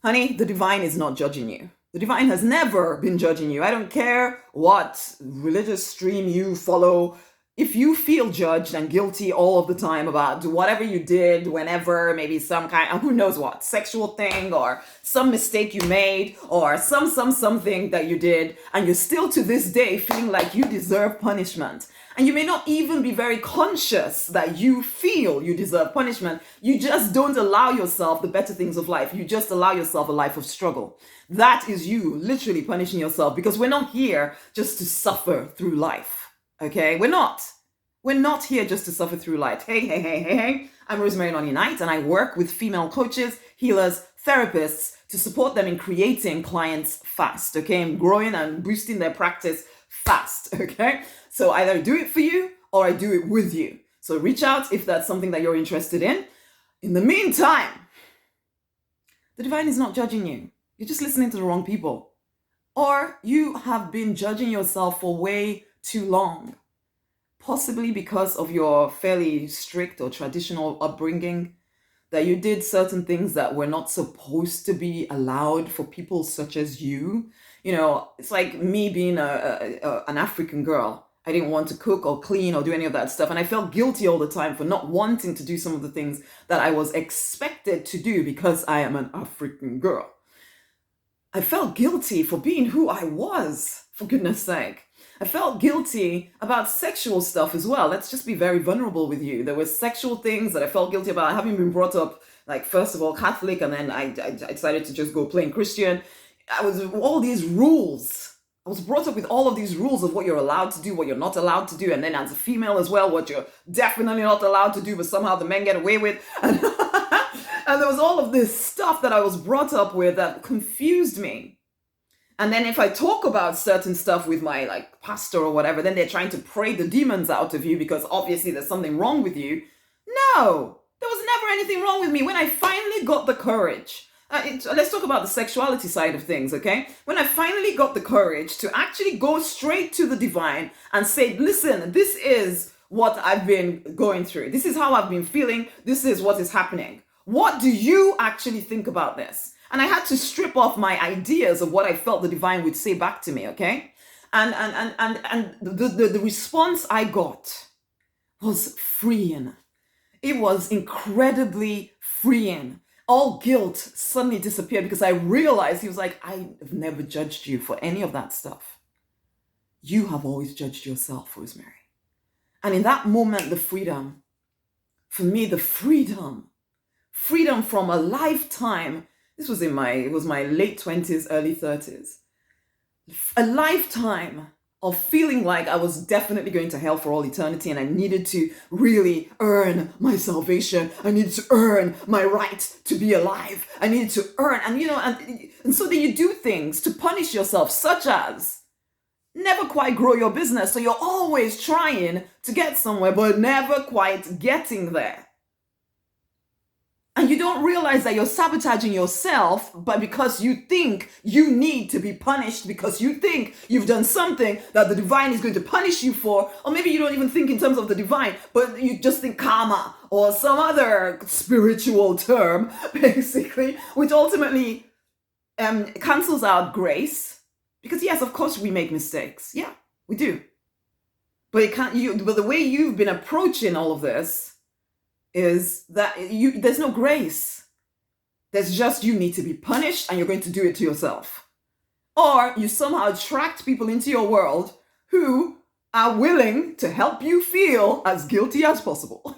Honey, the divine is not judging you. The divine has never been judging you. I don't care what religious stream you follow. If you feel judged and guilty all of the time about whatever you did, whenever, maybe some kind, who knows what, sexual thing or some mistake you made or something that you did, and you're still to this day feeling like you deserve punishment, and you may not even be very conscious that you feel you deserve punishment. You just don't allow yourself the better things of life. You just allow yourself a life of struggle. That is you literally punishing yourself, because we're not here just to suffer through life. Okay? We're not. We're not here just to suffer through life. Hey. I'm Rosemary Nonny, and I work with female coaches, healers, therapists to support them in creating clients fast, okay? And growing and boosting their practice fast, okay? So either I do it for you or I do it with you. So reach out if that's something that you're interested in. In the meantime, the divine is not judging you. You're just listening to the wrong people. Or you have been judging yourself for way too long. Possibly because of your fairly strict or traditional upbringing, that you did certain things that were not supposed to be allowed for people such as you. You know, it's like me being an African girl. I didn't want to cook or clean or do any of that stuff. And I felt guilty all the time for not wanting to do some of the things that I was expected to do because I am an African girl. I felt guilty for being who I was, for goodness sake. I felt guilty about sexual stuff as well. Let's just be very vulnerable with you. There were sexual things that I felt guilty about, having been brought up, like, first of all, Catholic, and then I decided to just go plain Christian. I was all these rules. I was brought up with all of these rules of what you're allowed to do, what you're not allowed to do, and then as a female as well, what you're definitely not allowed to do, but somehow the men get away with. And, and there was all of this stuff that I was brought up with that confused me. And then if I talk about certain stuff with my pastor or whatever, then they're trying to pray the demons out of you because obviously there's something wrong with you. No, there was never anything wrong with me. When I finally got the courage, let's talk about the sexuality side of things, okay? When I finally got the courage to actually go straight to the divine and say, listen, this is what I've been going through. This is how I've been feeling. This is what is happening. What do you actually think about this? And I had to strip off my ideas of what I felt the divine would say back to me, okay? And the response I got was freeing. It was incredibly freeing. All guilt suddenly disappeared because I realized, he was like, I have never judged you for any of that stuff. You have always judged yourself, Rosemary. And in that moment, the freedom, for me, the freedom from a lifetime. This was it was my late 20s, early 30s. A lifetime of feeling like I was definitely going to hell for all eternity, and I needed to really earn my salvation. I needed to earn my right to be alive. I needed to earn, and so then you do things to punish yourself, such as never quite grow your business. So you're always trying to get somewhere, but never quite getting there. And you don't realize that you're sabotaging yourself, but because you think you need to be punished, because you think you've done something that the divine is going to punish you for, or maybe you don't even think in terms of the divine, but you just think karma or some other spiritual term, basically, which ultimately cancels out grace. Because yes, of course we make mistakes. Yeah, we do. But but the way you've been approaching all of this is that there's no grace. There's just, you need to be punished and you're going to do it to yourself. Or you somehow attract people into your world who are willing to help you feel as guilty as possible.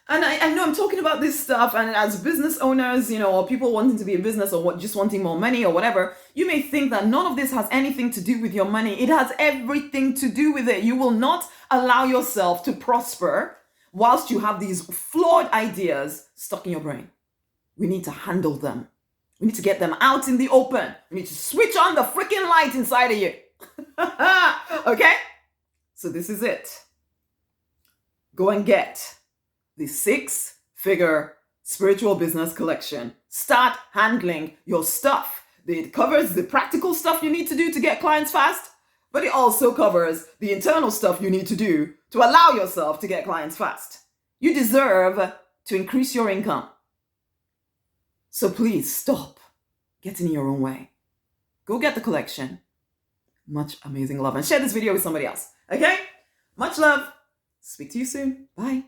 And I know I'm talking about this stuff, and as business owners, or people wanting to be in business, or just wanting more money or whatever, you may think that none of this has anything to do with your money. It has everything to do with it. You will not allow yourself to prosper whilst you have these flawed ideas stuck in your brain. We need to handle them. We need to get them out in the open. We need to switch on the freaking light inside of you. Okay? So this is it. Go and get the 6-figure spiritual business collection. Start handling your stuff. It covers the practical stuff you need to do to get clients fast, but it also covers the internal stuff you need to do to allow yourself to get clients fast. You deserve to increase your income. So please stop getting in your own way. Go get the collection. Much amazing love, and share this video with somebody else. Okay? Much love. Speak to you soon. Bye.